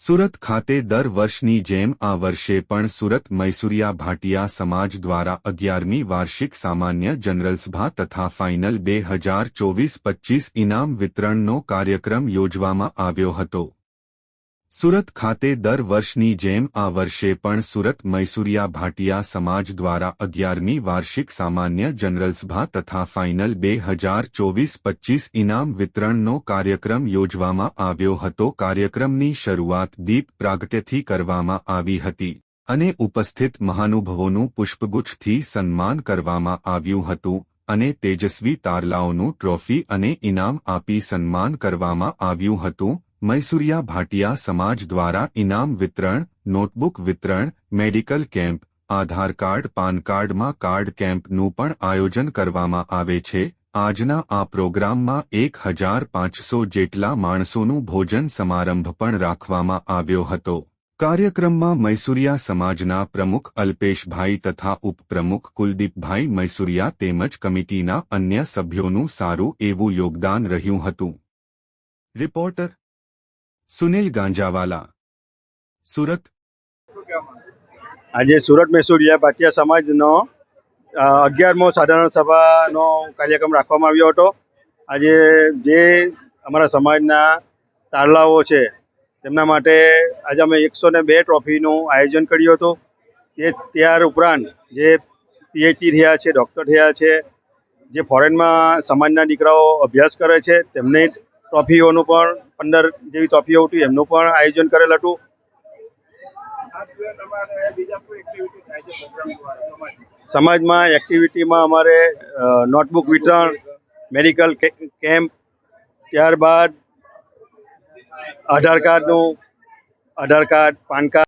સુરત ખાતે દર વર્ષની જેમ આ વર્ષે પણ સુરત મૈસુરિયા ભાટિયા સમાજ દ્વારા 11મી વાર્ષિક સામાન્ય જનરલ સભા તથા ફાઇનલ 2024-25 ઇનામ વિતરણનો કાર્યક્રમ યોજવામાં આવ્યો હતો। સુરત ખાતે દર વર્ષની જેમ આ વર્ષે પણ સુરત મૈસુરિયા ભાટિયા સમાજ દ્વારા 11મી વાર્ષિક સામાન્ય જનરલ સભા તથા ફાઇનલ 2024-25 ઇનામ વિતરણનો કાર્યક્રમ યોજવામાં આવ્યો હતો। કાર્યક્રમની શરૂઆત દીપ પ્રાગટ્યથી કરવામાં આવી હતી અને ઉપસ્થિત મહાનુભાવોનું પુષ્પગુચ્છથી સન્માન કરવામાં આવ્યું હતું અને તેજસ્વી તારલાઓનું ટ્રોફી અને ઇનામ આપી સન્માન કરવામાં આવ્યું હતું। મૈસુરિયા ભાટિયા સમાજ દ્વારા ઇનામ વિતરણ, નોટબુક વિતરણ, મેડિકલ કેમ્પ, આધાર કાર્ડ, પાન કાર્ડમાં કાર્ડ કેમ્પનું પણ આયોજન કરવામાં આવે છે। આજના આ પ્રોગ્રામમાં 1500 જેટલા માણસોનું ભોજન સમારંભ પણ રાખવામાં આવ્યો હતો। કાર્યક્રમમાં મૈસુરિયા સમાજના પ્રમુખ અલ્પેશભાઈ તથા ઉપપ્રમુખ કુલદીપભાઈ મૈસુરિયા તેમજ કમિટીના અન્ય સભ્યોનું સારું એવું યોગદાન રહ્યું હતું। રિપોર્ટર સુનિલ ગાંજાવાલા, સુરત। આજે સુરત મૈસુરિયા ભાટિયા સમાજનો 11મો સાધારણ સભાનો કાર્યક્રમ રાખવામાં આવ્યો હતો। આજે જે અમારા સમાજના તારલાઓ છે તેમના માટે આજે અમે 102 ટ્રોફીનું આયોજન કર્યું હતું। ત્યાર ઉપરાંત જે પીએચડી થયા છે, ડૉક્ટર થયા છે, જે ફોરેનમાં સમાજના દીકરાઓ અભ્યાસ કરે છે તેમને ટ્રોફીઓનું પણ 15 જેવી ટ્રોફીઓ હતી એમનું પણ આયોજન કરેલ હતું। સમાજમાં એક્ટિવિટીમાં અમારે નોટબુક વિતરણ, મેડિકલ કેમ્પ, ત્યારબાદ આધાર કાર્ડ, પાન કાર્ડ